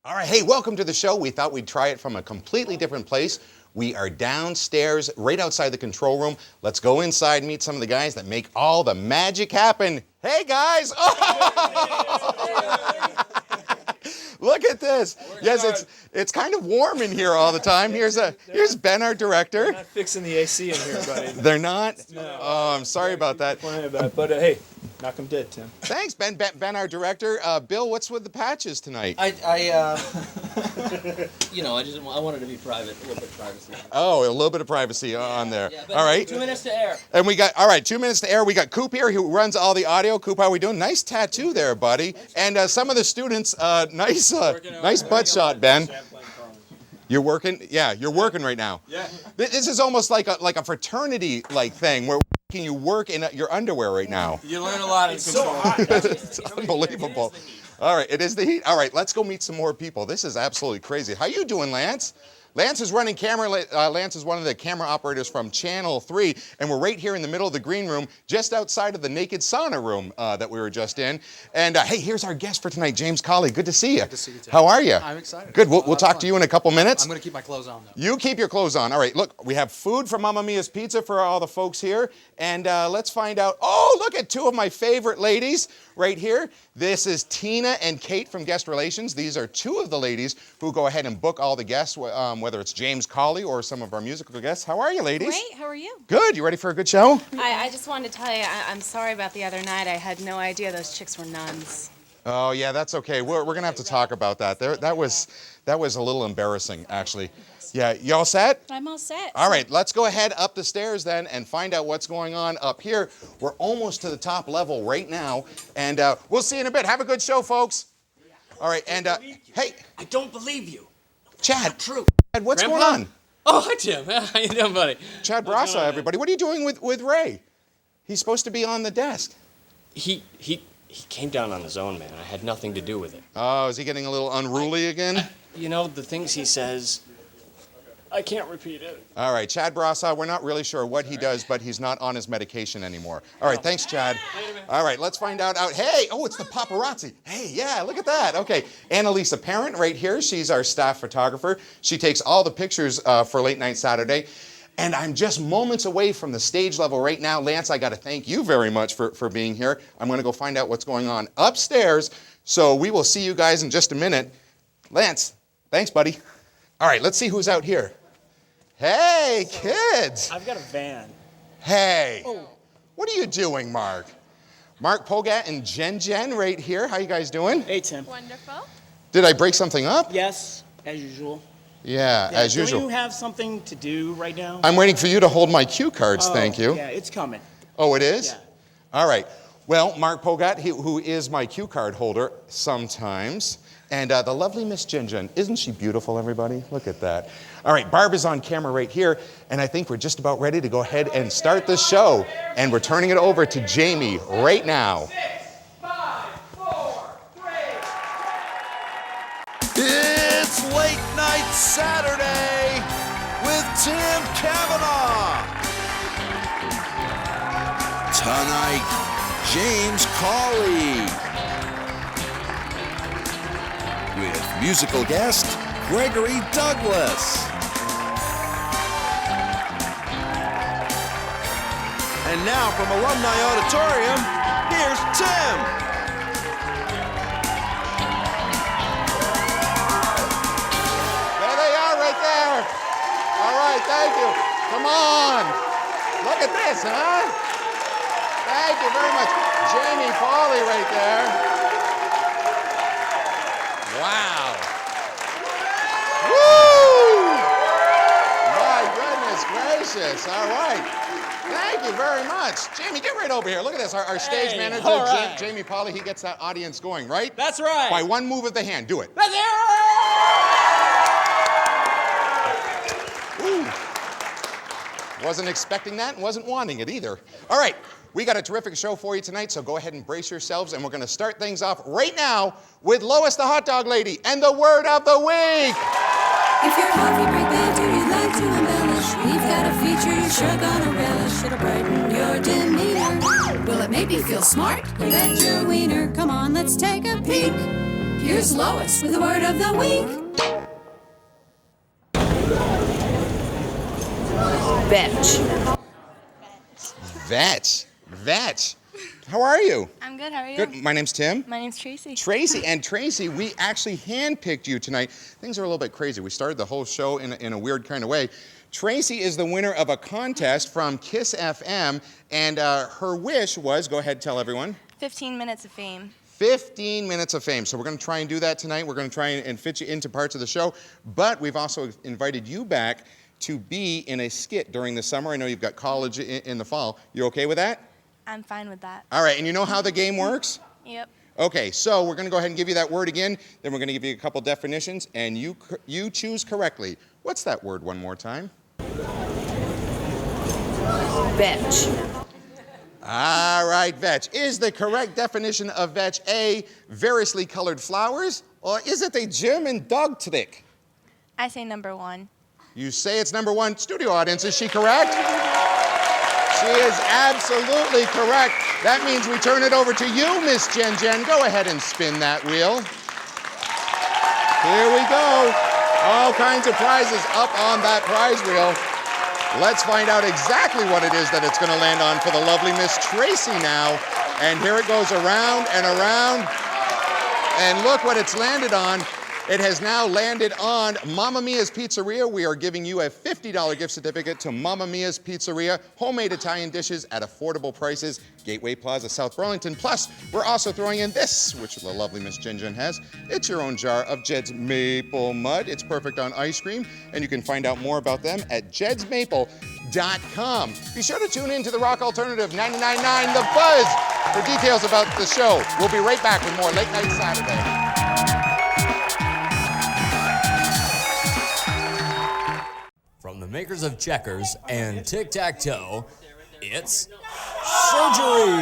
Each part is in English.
All right, hey, welcome to the show. We thought we'd try it from a completely different place. We are downstairs, right outside the control room. Let's go inside and meet some of the guys that make all the magic happen. Hey, guys! Oh! Look at this. Yes, it's kind of warm in here all the time. Here's Ben, our director. They're not fixing the AC in here, buddy. They're not? No. Oh, I'm sorry about that. But hey, knock 'em dead, Tim. Thanks, Ben. Ben, our director. Bill, what's with the patches tonight? I wanted to be private, a little bit of privacy. Oh, a little bit of privacy on there. Yeah, but all right. 2 minutes to air. And we got, all right, 2 minutes to air. We got Coop here who runs all the audio. Coop, how are we doing? Nice tattoo there, buddy. And some of the students, nice butt shot, Ben. You're working? Yeah, you're working right now. Yeah. This is almost like a fraternity thing where you work in your underwear right now. You learn a lot in control. It's unbelievable. All right, it is the heat. All right, let's go meet some more people. This is absolutely crazy. How you doing, Lance? Lance is running camera. Lance is one of the camera operators from Channel 3, and we're right here in the middle of the green room, just outside of the naked sauna room that we were just in. And hey, here's our guest for tonight, James Cawley. Good to see you. Good to see you, Tim. How are you? I'm excited. Good. We'll talk to you in a couple minutes. I'm going to keep my clothes on, though. You keep your clothes on. All right, look, we have food from Mamma Mia's Pizza for all the folks here. And let's find out. Oh, look at two of my favorite ladies right here. This is Tina and Kate from Guest Relations. These are two of the ladies who go ahead and book all the guests, whether it's James Cawley or some of our musical guests. How are you, ladies? Great, how are you? Good. You ready for a good show? I just wanted to tell you, I'm sorry about the other night. I had no idea those chicks were nuns. Oh, yeah, that's okay. We're going to have to talk about that. That was a little embarrassing, actually. Yeah, you all set? I'm all set. All right, let's go ahead up the stairs then and find out what's going on up here. We're almost to the top level right now, and we'll see you in a bit. Have a good show, folks. All right, and hey. I don't believe you. Chad. True. Chad, what's Grandpa? going on? Oh, hi, Tim. How you doing, buddy? Chad Brasa, everybody. What are you doing with Ray? He's supposed to be on the desk. He came down on his own, man. I had nothing to do with it. Oh, is he getting a little unruly again? You know, the things he says, I can't repeat it. All right, Chad Brasa, we're not really sure what he does, but he's not on his medication anymore. All right, thanks, Chad. All right, let's find out. Hey, oh, it's the paparazzi. Hey, yeah, look at that. Okay, Annalisa Parent right here. She's our staff photographer. She takes all the pictures for Late Night Saturday. And I'm just moments away from the stage level right now. Lance, I got to thank you very much for being here. I'm going to go find out what's going on upstairs. So we will see you guys in just a minute. Lance, thanks, buddy. All right, let's see who's out here. Hey, kids. I've got a van. Hey. What are you doing, Mark? Mark Pogat and Jen right here. How you guys doing? Hey, Tim. Wonderful. Did I break something up? Yes, as usual. Yeah, as usual. Do you have something to do right now? I'm waiting for you to hold my cue cards, thank you. Yeah, it's coming. Oh, it is? Yeah. All right. Well, Mark Pogat, who is my cue card holder sometimes, and the lovely Miss Jen. Isn't she beautiful, everybody? Look at that. All right, Barb is on camera right here, and I think we're just about ready to go ahead and start the show. And we're turning it over to Jamie right now. 6, 5, 4, 3. It's Late Night Saturday with Tim Kavanagh. Tonight, James Cawley. With musical guest, Gregory Douglas. And now from Alumni Auditorium, here's Tim. There they are right there. All right, thank you. Come on. Look at this, huh? Thank you very much. Jamie Cawley right there. Wow. Woo! My goodness gracious. All right. Thank you very much. Jamie, get right over here. Look at this. Our stage manager, all right. Jamie Polly, he gets that audience going, right? That's right. By one move of the hand. Do it. That's it. Ooh. Wasn't expecting that and wasn't wanting it either. All right, we got a terrific show for you tonight, so go ahead and brace yourselves, and we're going to start things off right now with Lois the Hot Dog Lady and the word of the week. If your coffee break bad, do you like to embellish? We've got a feature you're sure gonna relish. It'll brighten your demeanor. Will it make you feel smart? You bet your wiener. Come on, let's take a peek. Here's Lois with the word of the week. Bitch. Vetch. How are you? I'm good. How are you? Good. My name's Tim. My name's Tracy. Tracy, we actually handpicked you tonight. Things are a little bit crazy. We started the whole show in a weird kind of way. Tracy is the winner of a contest from Kiss FM, and her wish was, go ahead, tell everyone. 15 minutes of fame. 15 minutes of fame. So we're going to try and do that tonight. We're going to try and fit you into parts of the show. But we've also invited you back to be in a skit during the summer. I know you've got college in the fall. You okay with that? I'm fine with that. All right, and you know how the game works? Yep. Okay, so we're going to go ahead and give you that word again. Then we're going to give you a couple definitions, and you choose correctly. What's that word one more time? Bitch. All right, vetch. Is the correct definition of vetch A, variously colored flowers, or is it a German dog trick? I say number 1. You say it's number 1. Studio audience, is she correct? She is absolutely correct. That means we turn it over to you, Miss Jen. Go ahead and spin that wheel. Here we go. All kinds of prizes up on that prize wheel. Let's find out exactly what it is that it's going to land on for the lovely Miss Tracy now. And here it goes around and around. And look what it's landed on. It has now landed on Mamma Mia's Pizzeria. We are giving you a $50 gift certificate to Mamma Mia's Pizzeria. Homemade Italian dishes at affordable prices. Gateway Plaza, South Burlington. Plus, we're also throwing in this, which the lovely Miss Jen has. It's your own jar of Jed's Maple Mud. It's perfect on ice cream, and you can find out more about them at jedsmaple.com. Be sure to tune in to the Rock Alternative 99.9 The Buzz for details about the show. We'll be right back with more Late Night Saturday. From the makers of Checkers and Tic-Tac-Toe, it's Surgery!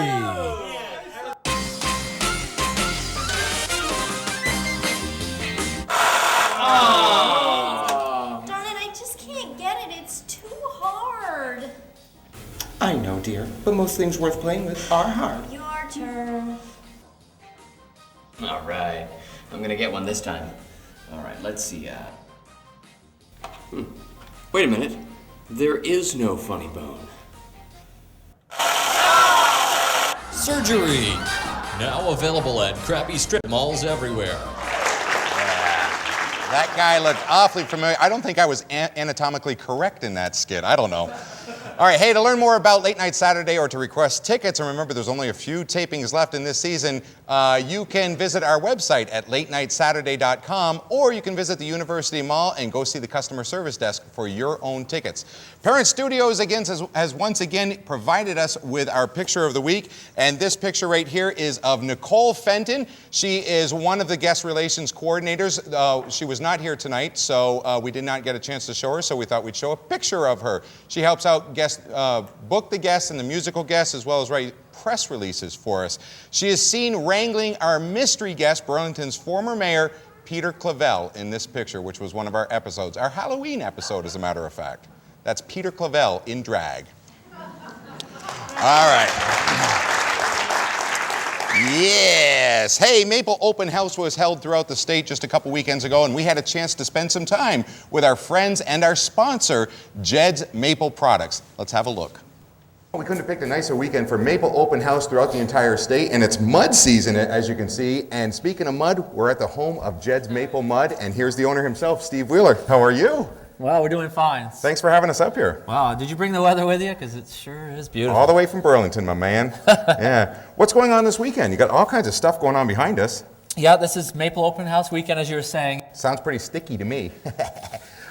Darn it, I just can't get it. It's too hard. I know, dear, but most things worth playing with are hard. Your turn. All right. I'm going to get one this time. All right, let's see. Wait a minute. There is no funny bone. Surgery! Now available at crappy strip malls everywhere. That guy looked awfully familiar. I don't think I was anatomically correct in that skit. I don't know. All right, hey, to learn more about Late Night Saturday or to request tickets, and remember there's only a few tapings left in this season, you can visit our website at latenightsaturday.com, or you can visit the University Mall and go see the customer service desk for your own tickets. Parent Studios again has once again provided us with our picture of the week, and this picture right here is of Nicole Fenton. She is one of the guest relations coordinators. She was not here tonight, so we did not get a chance to show her, so we thought we'd show a picture of her. She helps out book the guests and the musical guests, as well as write press releases for us. She is seen wrangling our mystery guest, Burlington's former mayor, Peter Clavel, in this picture, which was one of our episodes, our Halloween episode, as a matter of fact. That's Peter Clavel in drag. All right. Yes. Hey, Maple Open House was held throughout the state just a couple weekends ago, and we had a chance to spend some time with our friends and our sponsor, Jed's Maple Products. Let's have a look. We couldn't have picked a nicer weekend for Maple Open House throughout the entire state, and it's mud season, as you can see. And speaking of mud, we're at the home of Jed's Maple Mud, and here's the owner himself, Steve Wheeler. How are you? Well, we're doing fine. Thanks for having us up here. Wow, did you bring the weather with you? Because it sure is beautiful. All the way from Burlington, my man. Yeah. What's going on this weekend? You got all kinds of stuff going on behind us. Yeah, this is Maple Open House weekend, as you were saying. Sounds pretty sticky to me.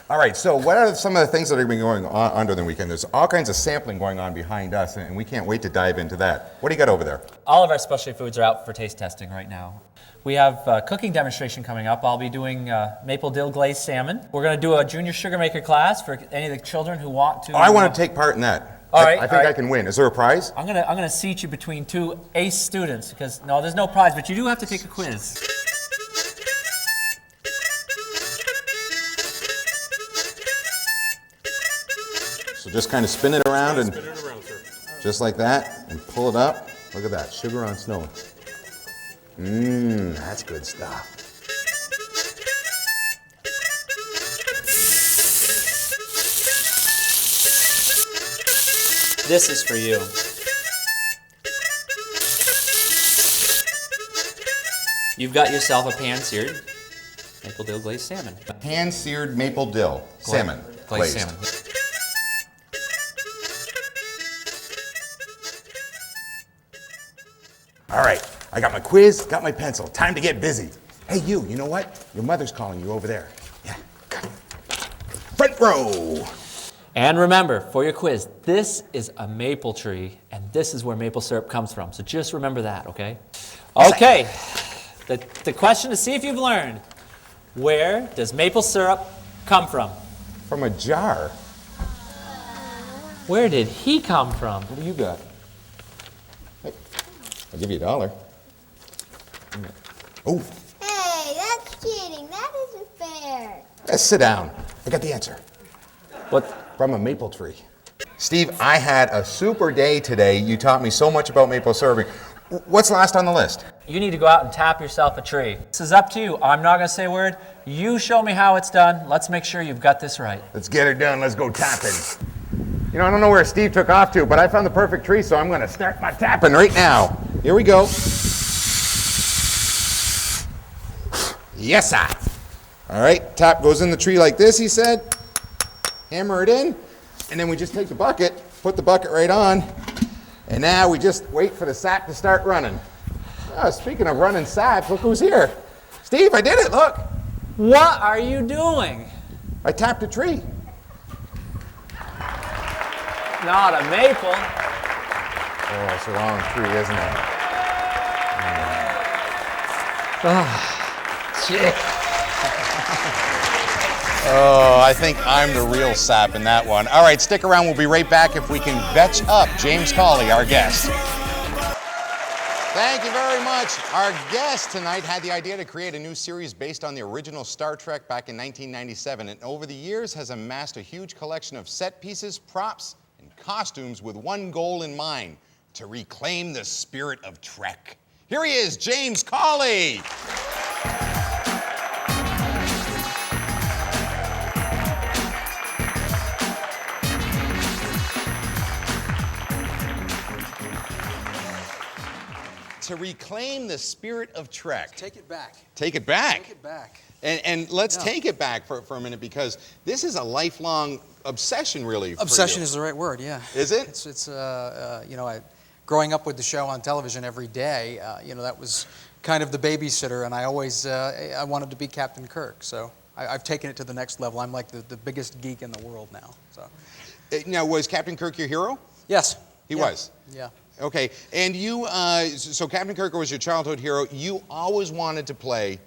All right, so what are some of the things that are going on under the weekend? There's all kinds of sampling going on behind us, and we can't wait to dive into that. What do you got over there? All of our specialty foods are out for taste testing right now. We have a cooking demonstration coming up. I'll be doing maple dill glazed salmon. We're going to do a junior sugar maker class for any of the children who want to. Oh, I want to take part in that. All right. I think I can win. Is there a prize? I'm gonna seat you between two ace students because no, there's no prize, but you do have to take a quiz. So just kind of spin it around and just like that, and pull it up. Look at that, sugar on snow. Mmm, that's good stuff. This is for you. You've got yourself a pan-seared maple dill glazed salmon. Pan-seared maple dill salmon. Glazed salmon. All right, I got my quiz, got my pencil. Time to get busy. Hey, you know what? Your mother's calling you over there. Yeah, come. Front row. And remember, for your quiz, this is a maple tree, and this is where maple syrup comes from. So just remember that, okay? Okay, the question to see if you've learned, where does maple syrup come from? From a jar. Where did he come from? What do you got? Hey, I'll give you $1. Oh. Hey, that's cheating. That isn't fair. Let's sit down. I got the answer. What? From a maple tree. Steve, I had a super day today. You taught me so much about maple syrup. What's last on the list? You need to go out and tap yourself a tree. This is up to you. I'm not going to say a word. You show me how it's done. Let's make sure you've got this right. Let's get her done. Let's go tapping. You know, I don't know where Steve took off to, but I found the perfect tree, so I'm going to start my tapping right now. Here we go. Yes, sir. All right, tap goes in the tree like this, he said. Hammer it in, and then we just take the bucket, put the bucket right on, and now we just wait for the sap to start running. Oh, speaking of running saps, look who's here. Steve, I did it, look. What are you doing? I tapped a tree. Not a maple. Oh, it's the wrong tree, isn't it? Oh, shit. Oh, I think I'm the real sap in that one. All right, stick around. We'll be right back if we can fetch up James Cawley, our guest. Thank you very much. Our guest tonight had the idea to create a new series based on the original Star Trek back in 1997, and over the years has amassed a huge collection of set pieces, props, and costumes with one goal in mind: to reclaim the spirit of Trek. Here he is, James Cawley. To reclaim the spirit of Trek. Take it back. Take it back. Take it back. And let's take it back for a minute, because this is a lifelong obsession, really. Obsession is the right word, yeah. Is it? It's you know, growing up with the show on television every day, you know, that was kind of the babysitter, and I always, I wanted to be Captain Kirk, so I've taken it to the next level. I'm like the biggest geek in the world now, so. Now, was Captain Kirk your hero? Yes. He was? Yeah. Okay, and you, so Captain Kirk was your childhood hero. You always wanted to play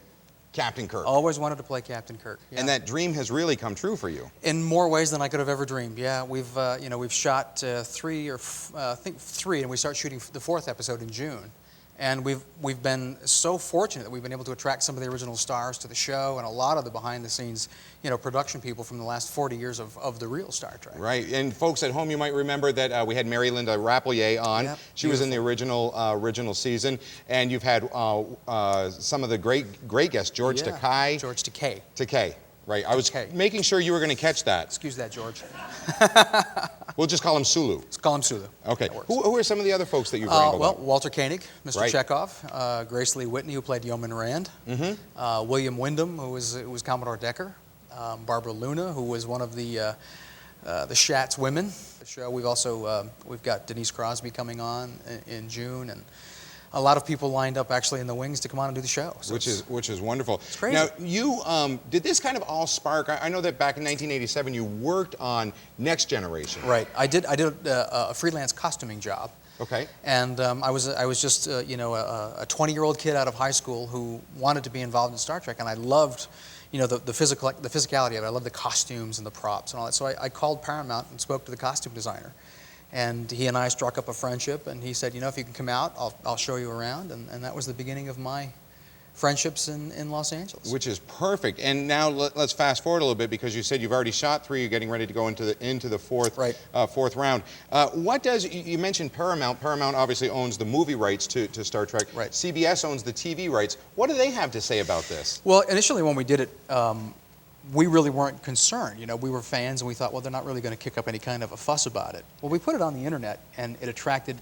Captain Kirk. Always wanted to play Captain Kirk. Yeah. And that dream has really come true for you. In more ways than I could have ever dreamed. Yeah, we've you know, we've shot three, and we start shooting the 4th episode in June. And we've been so fortunate that we've been able to attract some of the original stars to the show, and a lot of the behind-the-scenes, you know, production people from the last 40 years of the real Star Trek. Right, and folks at home, you might remember that we had Mary Linda Rapelier on. Yep, she was in the original season, and you've had some of the great guests, George Takei. George Takei. Takei, right. I was making sure you were going to catch that. Excuse that, George. We'll just call him Sulu. Let's call him Sulu. Okay. Who are some of the other folks that you've wrangled well, up? Walter Koenig, Mr. Right. Chekhov, Grace Lee Whitney, who played Yeoman Rand, William Wyndham, who was Commodore Decker, Barbara Luna, who was one of the Schatz women. The show. We've also we've got Denise Crosby coming on in June, and a lot of people lined up actually in the wings to come on and do the show. So which is wonderful. It's crazy. Now, you did this kind of all spark? I know that back in 1987 you worked on Next Generation. Right. I did a freelance costuming job. Okay. And I was just you know, a 20-year-old kid out of high school who wanted to be involved in Star Trek, and I loved, you know, the physicality of it. I loved the costumes and the props and all that. So I called Paramount and spoke to the costume designer. And he and I struck up a friendship, and he said, you know, if you can come out, I'll show you around. And that was the beginning of my friendships in Los Angeles. Which is perfect. And now let's fast forward a little bit, because you said you've already shot 3, you're getting ready to go into the fourth round. What does, you mentioned Paramount. Paramount obviously owns the movie rights to Star Trek. Right. CBS owns the TV rights. What do they have to say about this? Well, initially when we did it, we really weren't concerned. You know, we were fans, and we thought, well, they're not really going to kick up any kind of a fuss about it. Well, we put it on the internet, and it attracted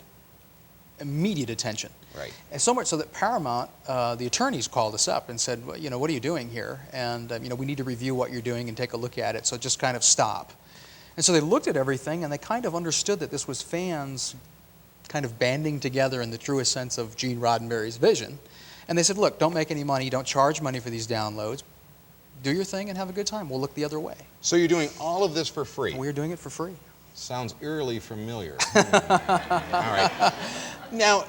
immediate attention. Right. And so much so that Paramount, the attorneys called us up and said, well, you know, what are you doing here? And, you know, we need to review what you're doing and take a look at it, so just kind of stop. And so they looked at everything, and they kind of understood that this was fans kind of banding together in the truest sense of Gene Roddenberry's vision. And they said, look, don't make any money, don't charge money for these downloads. Do your thing and have a good time. We'll look the other way. So you're doing all of this for free? We're doing it for free. Sounds eerily familiar. All right. Now,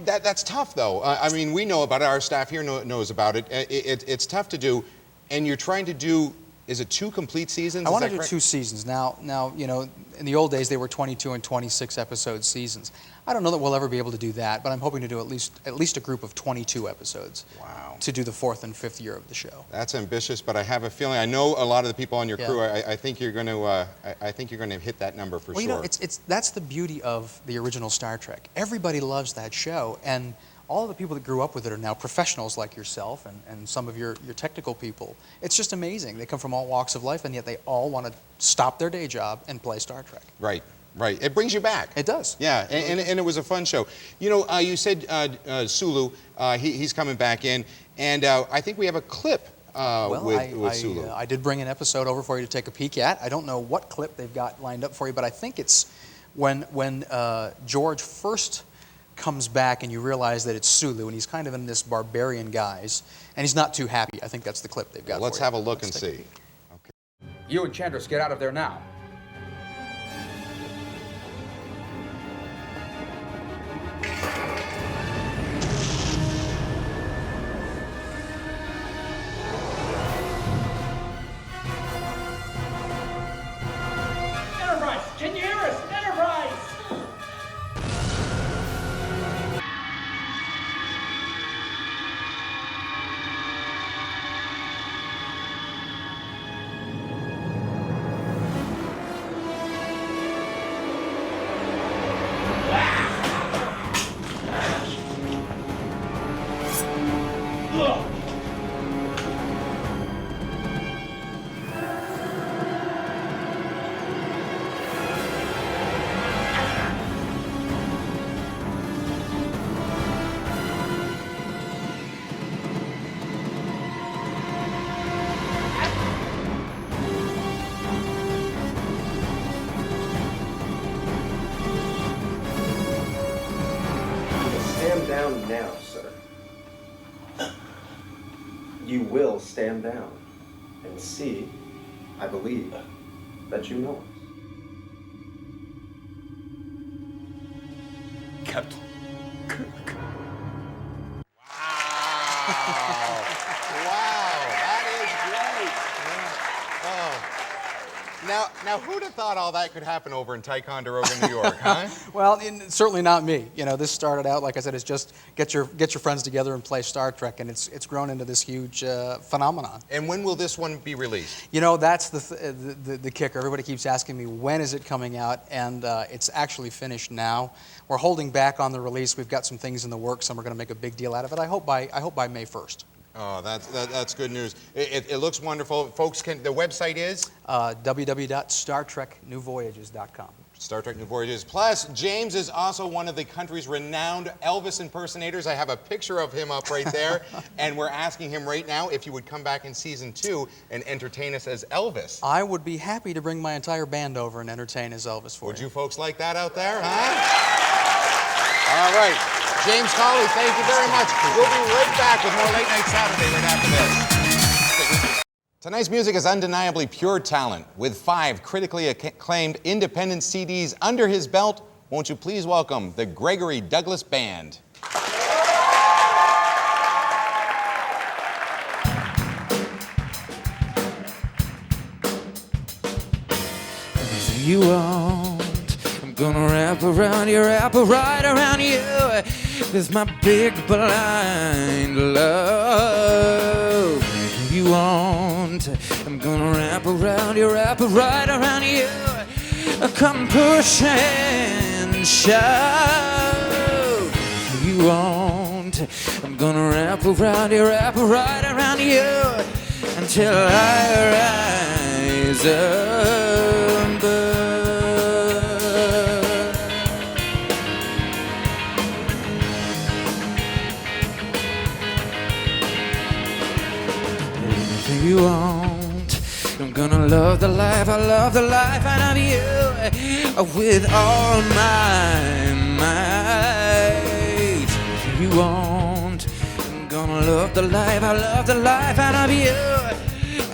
that's tough, though. I mean, we know about it. Our staff here knows about it. It's tough to do, and you're trying to do, is it 2 complete seasons? I want to do 2 seasons. Now, you know, in the old days, they were 22 and 26 episode seasons. I don't know that we'll ever be able to do that, but I'm hoping to do at least a group of 22 episodes. Wow. To do the 4th and 5th year of the show. That's ambitious, but I have a feeling, I know a lot of the people on your crew, I think you're going to, I think you're going to hit that number for sure. You know, that's the beauty of the original Star Trek. Everybody loves that show, and all of the people that grew up with it are now professionals like yourself and some of your technical people. It's just amazing. They come from all walks of life, and yet they all want to stop their day job and play Star Trek. Right. Right. It brings you back. It does. Yeah, and it was a fun show. You know, you said Sulu, he's coming back in, and I think we have a clip with Sulu. I did bring an episode over for you to take a peek at. I don't know what clip they've got lined up for you, but I think it's when George first comes back and you realize that it's Sulu, and he's kind of in this barbarian guise, and he's not too happy. I think that's the clip they've got. Let's have a look and see. Okay. You and Chandris, get out of there now. Can you hear us? Enterprise! Stand down now, sir. You will stand down and see, I believe, that you know. Captain Kirk. Now, who'd have thought all that could happen over in Ticonderoga, New York, huh? Well, certainly not me. You know, this started out, like I said, as just get your friends together and play Star Trek, and it's grown into this huge phenomenon. And when will this one be released? You know, that's the kicker. Everybody keeps asking me, when is it coming out? And it's actually finished now. We're holding back on the release. We've got some things in the works, and we're going to make a big deal out of it. I hope by May 1st. Oh, that's good news. It looks wonderful. Folks, the website is? www.StarTrekNewVoyages.com. Star Trek New Voyages. Plus, James is also one of the country's renowned Elvis impersonators. I have a picture of him up right there, and we're asking him right now if he would come back in season 2 and entertain us as Elvis. I would be happy to bring my entire band over and entertain as Elvis for you. Would you folks like that out there, huh? All right. James Cawley, thank you very much. We'll be right back with more Late Night Saturday right after this. Tonight's music is undeniably pure talent. With 5 critically acclaimed independent CDs under his belt, won't you please welcome the Gregory Douglas Band. Anything you want, I'm gonna wrap around you, wrap right around you. This my big blind love. Anything you want, I'm gonna wrap around you, wrap right around you. Come push and shove. Anything you want, I'm gonna wrap around you, wrap right around you. And till I rise above. Anything you want, I'm gonna love the life, I love the life out of you with all my might. Anything you want, I'm gonna love the life, I love the life out of you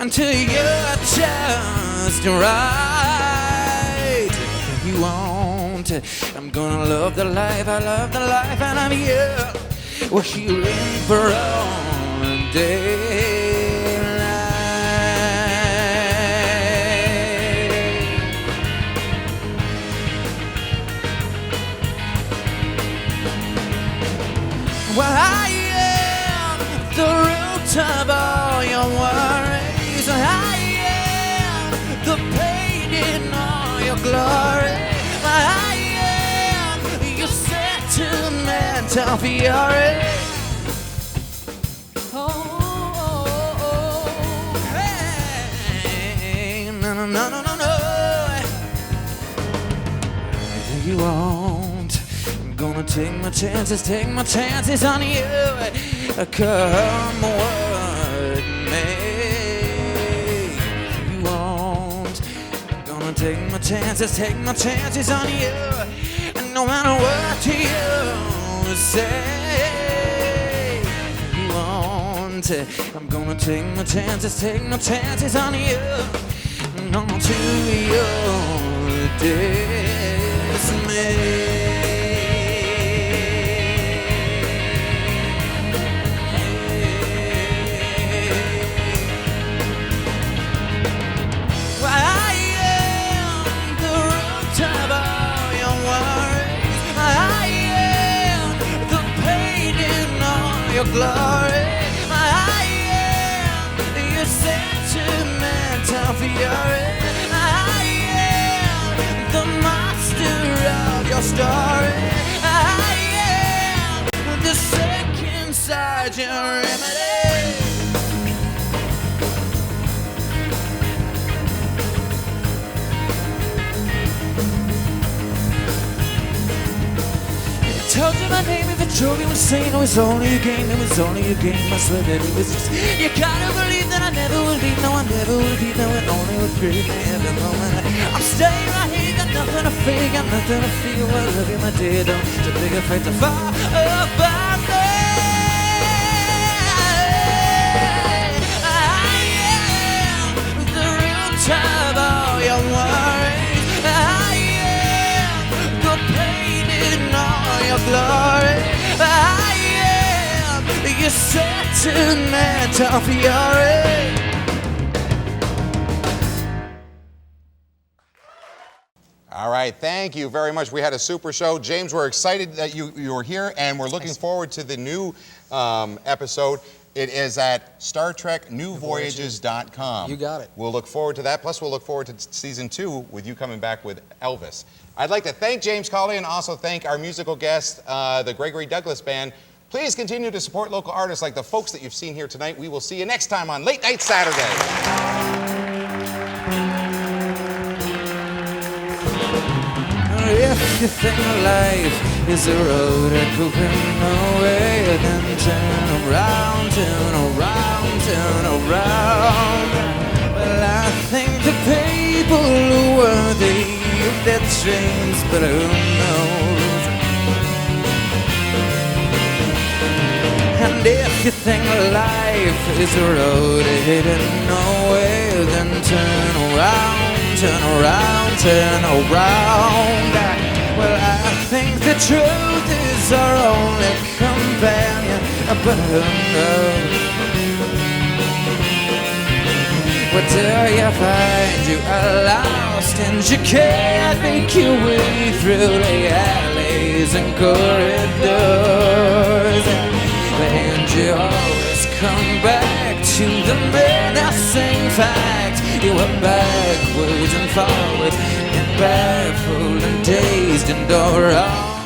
until you're just right. Anything you want, I'm gonna love the life, I love the life out of you. We're healing for all day. Well, I am the root of all your worries. I am the pain in all your glory. I am your sentimental fury. Hey, no, no, no, no, no, no. Anything you want, gonna take my chances on you. Come what may. You want, I'm gonna take my chances on you. And no matter what you say, you want, I'm gonna take my chances on you. And on to your dismay. Glory, I am your sentimental fury. I am the master of your story. I am the second sergeant remedy. Told you my name if I told you insane. It was only a game, it was only a game. I swear that it was just, you gotta believe that I never will be. No, I never will be. No, it only would be me every moment. I'm staying right here, got nothing to feel, got nothing to feel. I love you, my dear, don't you big afraid to fall about me. I am the root of all your worries. I am the pain in all your glory. I am your sentimental fury. All right, thank you very much. We had a super show. James, we're excited that you were here, and we're looking forward to the new episode. It is at StarTrekNewVoyages.com. You got it. We'll look forward to that. Plus, we'll look forward to season 2 with you coming back with Elvis. I'd like to thank James Cawley and also thank our musical guest, the Gregory Douglas Band. Please continue to support local artists like the folks that you've seen here tonight. We will see you next time on Late Night Saturday. If you think life is a road that goes nowhere, then turn around, turn around, turn around. Well, I think the people are worthy of their dreams, but who knows? And if you think life is a road headed nowhere, then turn around, turn around, turn around. Well, I think the truth is our only companion, but who knows? What do you find you are lost and you can't make your way through the alleys and corridors? And you always come back to the menacing fact you were backwards and forwards and baffled and dazed and all wrong.